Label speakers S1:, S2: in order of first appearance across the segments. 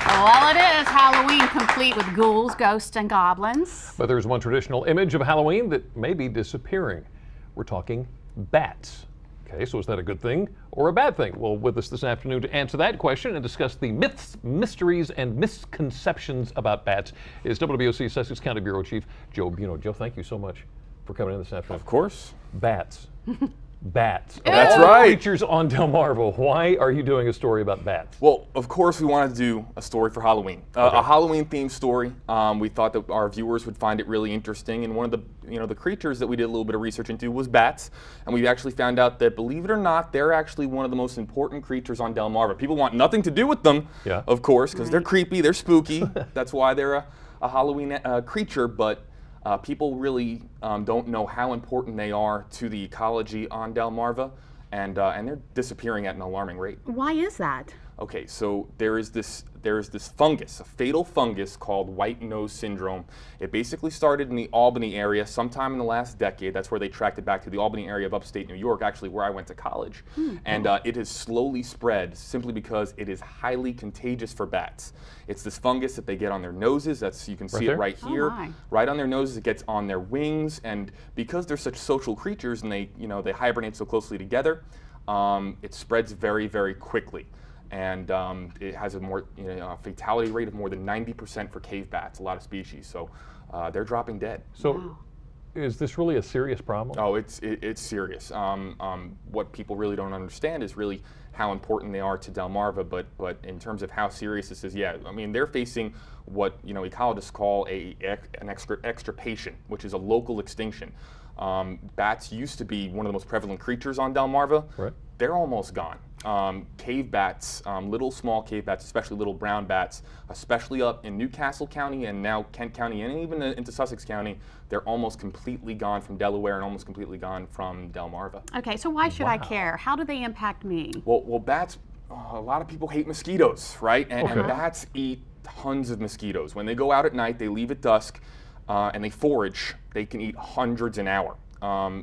S1: Well, it is Halloween complete with ghouls, ghosts, and goblins.
S2: But there's one traditional image of Halloween that may be disappearing. We're talking bats. Okay, so is that a good thing or a bad thing? Well, with us this afternoon to answer that question and discuss the myths, mysteries, and misconceptions about bats is WWOC Sussex County Bureau Chief Joe Biunno. Joe, thank you so much for coming in this afternoon.
S3: Of course.
S2: Bats. Bats.
S3: That's
S2: All the
S3: right.
S2: creatures on Delmarva. Why are you doing a story about bats?
S3: Well, of course, we wanted to do a story for Halloween, a Halloween-themed story. We thought that our viewers would find it really interesting, and one of the creatures that we did a little bit of research into was bats, and we actually found out that, believe it or not, they're actually one of the most important creatures on Delmarva. People want nothing to do with them, of course, because they're creepy, they're spooky. That's why they're a Halloween creature, but people really don't know how important they are to the ecology on Delmarva, and they're disappearing at an alarming rate.
S1: Why is that?
S3: Okay, so there is this fungus, a fatal fungus called white nose syndrome. It basically started in the Albany area sometime in the last decade. That's where they tracked it back to the Albany area of upstate New York, actually where I went to college. And it has slowly spread simply because it is highly contagious for bats. It's this fungus that they get on their noses. You can see it right here, right on their noses. It gets on their wings, and because they're such social creatures and they hibernate so closely together, it spreads very, very quickly. And it has a fatality rate of more than 90% for cave bats, a lot of species. So they're dropping dead.
S2: So is this really a serious problem?
S3: Oh, it's serious. What people really don't understand is really how important they are to Delmarva, but in terms of how serious this is, I mean, they're facing what ecologists call an extirpation, which is a local extinction. Bats used to be one of the most prevalent creatures on Delmarva.
S2: Right.
S3: They're almost gone. Cave bats, little small cave bats, especially little brown bats, especially up in Newcastle County and now Kent County and even into Sussex County, they're almost completely gone from Delaware and almost completely gone from Delmarva.
S1: Okay, so why should I care? How do they impact me?
S3: Well, bats, a lot of people hate mosquitoes, right? And bats eat tons of mosquitoes. When they go out at night, they leave at dusk, and they forage. They can eat hundreds an hour.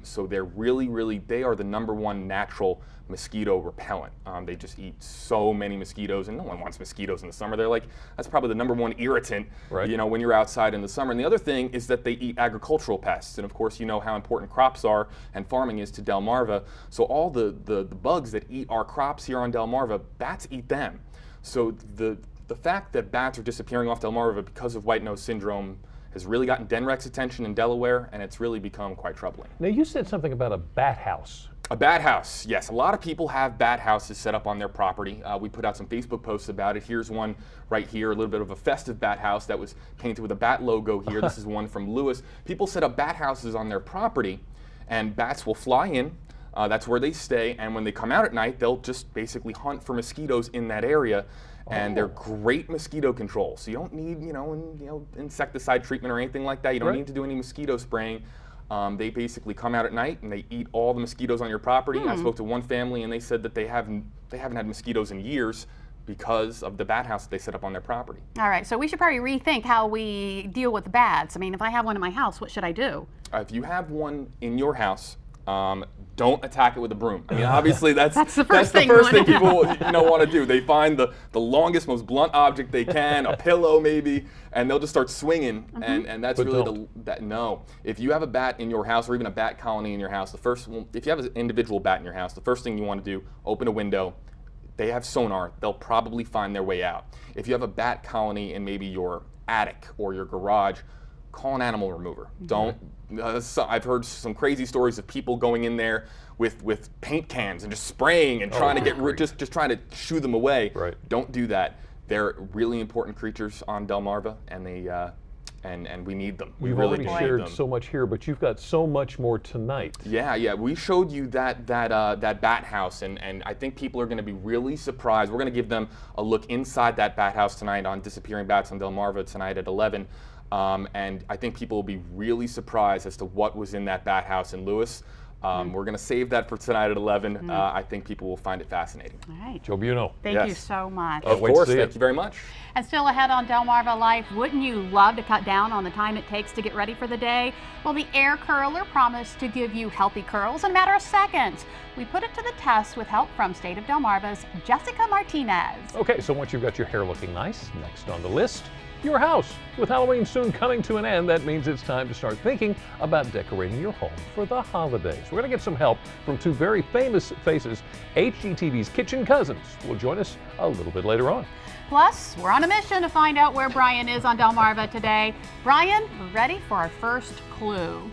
S3: So they're they are the #1 natural mosquito repellent. They just eat so many mosquitoes, and no one wants mosquitoes in the summer. They're like, that's probably the #1 irritant, when you're outside in the summer. And the other thing is that they eat agricultural pests. And of course, you know how important crops are and farming is to Delmarva. So all the bugs that eat our crops here on Delmarva, bats eat them. So the fact that bats are disappearing off Delmarva because of white nose syndrome has really gotten DENREC's attention in Delaware, and it's really become quite troubling.
S2: Now, you said something about a bat house.
S3: A bat house, yes. A lot of people have bat houses set up on their property. We put out some Facebook posts about it. Here's one right here, a little bit of a festive bat house that was painted with a bat logo here. This is one from Lewis. People set up bat houses on their property, and bats will fly in. That's where they stay, and when they come out at night, they'll just basically hunt for mosquitoes in that area. And they're great mosquito control. So you don't need, insecticide treatment or anything like that. You don't need to do any mosquito spraying. They basically come out at night and they eat all the mosquitoes on your property. I spoke to one family and they said that they haven't had mosquitoes in years because of the bat house that they set up on their property.
S1: All right, so we should probably rethink how we deal with the bats. I mean, if I have one in my house, what should I do?
S3: If you have one in your house, don't attack it with a broom. I mean, obviously that's
S1: the first thing
S3: people want to do. They find the longest, most blunt object they can, a pillow maybe, and they'll just start swinging. And that's really no. If you have a bat in your house or even a bat colony in your house, if you have an individual bat in your house, the first thing you want to do, open a window. They have sonar. They'll probably find their way out. If you have a bat colony in maybe your attic or your garage, call an animal remover. I've heard some crazy stories of people going in there with paint cans and just spraying and trying to get just trying to shoo them away. Don't do that. They're really important creatures on Delmarva, and and we need them.
S2: We've already shared so much here, but you've got so much more tonight.
S3: Yeah. We showed you that bat house, and I think people are going to be really surprised. We're going to give them a look inside that bat house tonight on Disappearing Bats on Delmarva tonight at 11. And I think people will be really surprised as to what was in that bat house in Lewis. We're going to save that for tonight at 11. I think people will find it fascinating.
S1: All right.
S2: Joe Biunno.
S1: Thank you
S3: Yes.
S1: so much.
S3: Of
S2: wait to
S3: course,
S2: see
S3: thank
S2: it.
S3: you very much.
S1: And still ahead on Delmarva Life, wouldn't you love to cut down on the time it takes to get ready for the day? Well, the air curler promised to give you healthy curls in a matter of seconds. We put it to the test with help from State of Delmarva's Jessica Martinez.
S2: Okay, so once you've got your hair looking nice, next on the list, your house. With Halloween soon coming to an end, that means it's time to start thinking about decorating your home for the holidays. We're going to get some help from two very famous faces. HGTV's Kitchen Cousins will join us a little bit later on.
S1: Plus, we're on a mission to find out where Brian is on Delmarva today. Brian, we're ready for our first clue.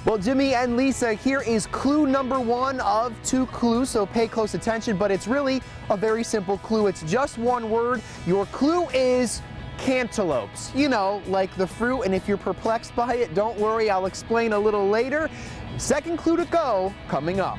S4: Well, Jimmy and Lisa, here is clue number 1 of 2 clues, so pay close attention, but it's really a very simple clue. It's just one word. Your clue is cantaloupes. You know, like the fruit, and if you're perplexed by it, don't worry, I'll explain a little later. Second clue to go, coming up.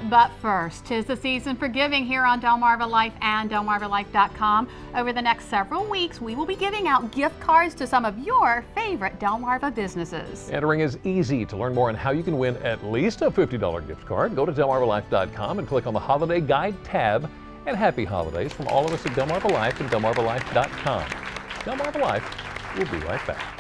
S1: But first, 'tis the season for giving here on Delmarva Life and DelmarvaLife.com. Over the next several weeks, we will be giving out gift cards to some of your favorite Delmarva businesses.
S2: Entering is easy. To learn more on how you can win at least a $50 gift card, go to DelmarvaLife.com and click on the Holiday Guide tab. And happy holidays from all of us at Delmarva Life and DelmarvaLife.com. Delmarva Life will be right back.